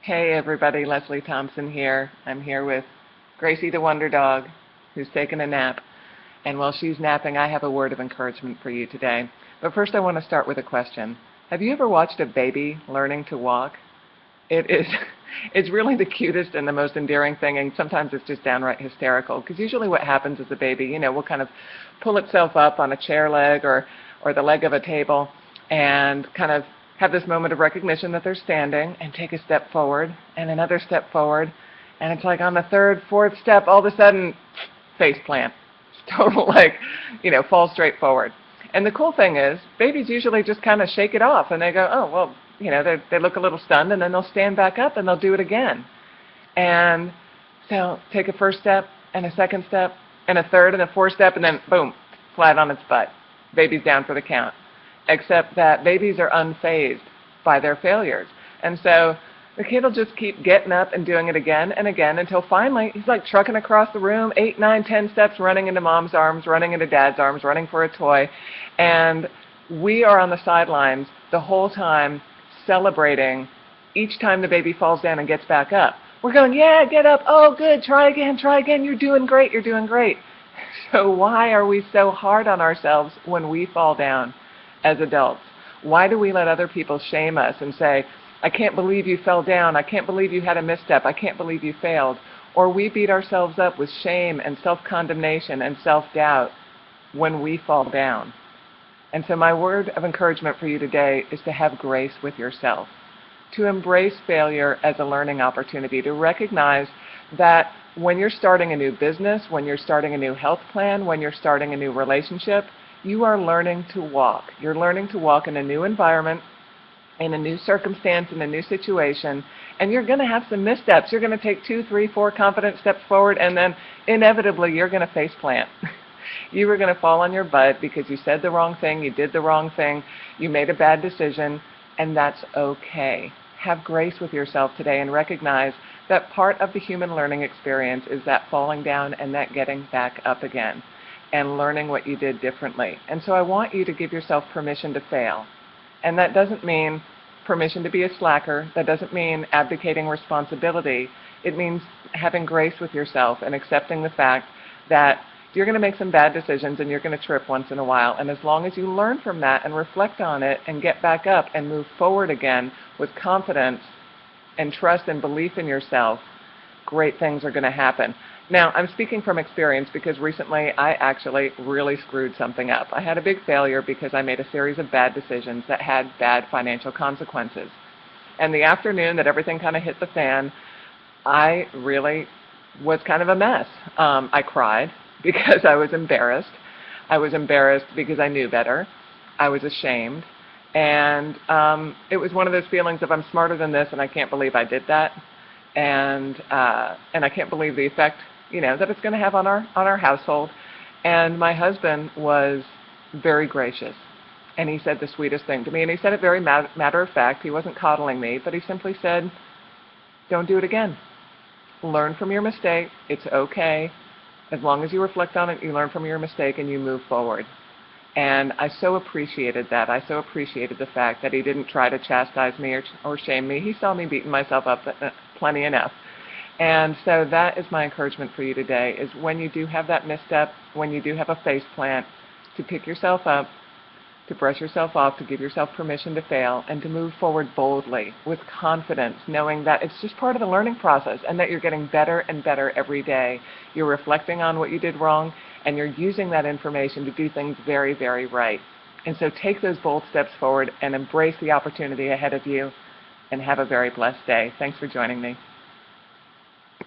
Hey everybody, Leslie Thompson here. I'm here with Gracie the Wonder Dog, who's taking a nap. And while she's napping, I have a word of encouragement for you today. But first I want to start with a question. Have you ever watched a baby learning to walk? It is, it's really the cutest and the most endearing thing, and sometimes it's just downright hysterical. Because usually what happens is the baby, will kind of pull itself up on a chair leg or the leg of a table and kind of have this moment of recognition that they're standing and take a step forward and another step forward. And it's like on the third, fourth step, all of a sudden, face plant. It's total fall straight forward. And the cool thing is, babies usually just kind of shake it off and they go, oh, well, they look a little stunned, and then they'll stand back up and they'll do it again. And so take a first step and a second step and a third and a fourth step, and then boom, flat on its butt. Baby's down for the count. Except that babies are unfazed by their failures. And so the kid will just keep getting up and doing it again and again until finally he's like trucking across the room, 8, 9, 10 steps, running into mom's arms, running into dad's arms, running for a toy. And we are on the sidelines the whole time celebrating each time the baby falls down and gets back up. We're going, yeah, get up. Oh, good. Try again. You're doing great. You're doing great. So why are we so hard on ourselves when we fall down as adults? Why do we let other people shame us and say, I can't believe you fell down. I can't believe you had a misstep. I can't believe you failed. Or we beat ourselves up with shame and self-condemnation and self-doubt when we fall down. And so my word of encouragement for you today is to have grace with yourself, to embrace failure as a learning opportunity, to recognize that when you're starting a new business, when you're starting a new health plan, when you're starting a new relationship, you are learning to walk. You're learning to walk in a new environment, in a new circumstance, in a new situation, and you're going to have some missteps. You're going to take 2, 3, 4 confident steps forward, and then inevitably you're going to face plant. You were going to fall on your butt because you said the wrong thing, you did the wrong thing, you made a bad decision, and that's okay. Have grace with yourself today and recognize that part of the human learning experience is that falling down and that getting back up again and learning what you did differently. And so I want you to give yourself permission to fail. And that doesn't mean permission to be a slacker. That doesn't mean abdicating responsibility. It means having grace with yourself and accepting the fact that you're going to make some bad decisions and you're going to trip once in a while. And as long as you learn from that and reflect on it and get back up and move forward again with confidence and trust and belief in yourself, great things are going to happen. Now, I'm speaking from experience because recently I actually really screwed something up. I had a big failure because I made a series of bad decisions that had bad financial consequences. And the afternoon that everything kind of hit the fan, I really was kind of a mess. I cried because I was embarrassed. I was embarrassed because I knew better. I was ashamed. And it was one of those feelings of I'm smarter than this and I can't believe I did that. And I can't believe the effect that it's going to have on our household. And my husband was very gracious, and he said the sweetest thing to me, and he said it very matter of fact. He wasn't coddling me, but he simply said, don't do it again. Learn from your mistake. It's okay. As long as you reflect on it, you learn from your mistake and you move forward. And I so appreciated that. I so appreciated the fact that he didn't try to chastise me or shame me. He saw me beating myself up plenty enough. And so that is my encouragement for you today, is when you do have that misstep, when you do have a face plant, to pick yourself up, to brush yourself off, to give yourself permission to fail, and to move forward boldly with confidence, knowing that it's just part of the learning process and that you're getting better and better every day. You're reflecting on what you did wrong, and you're using that information to do things very, very right. And so take those bold steps forward and embrace the opportunity ahead of you, and have a very blessed day. Thanks for joining me.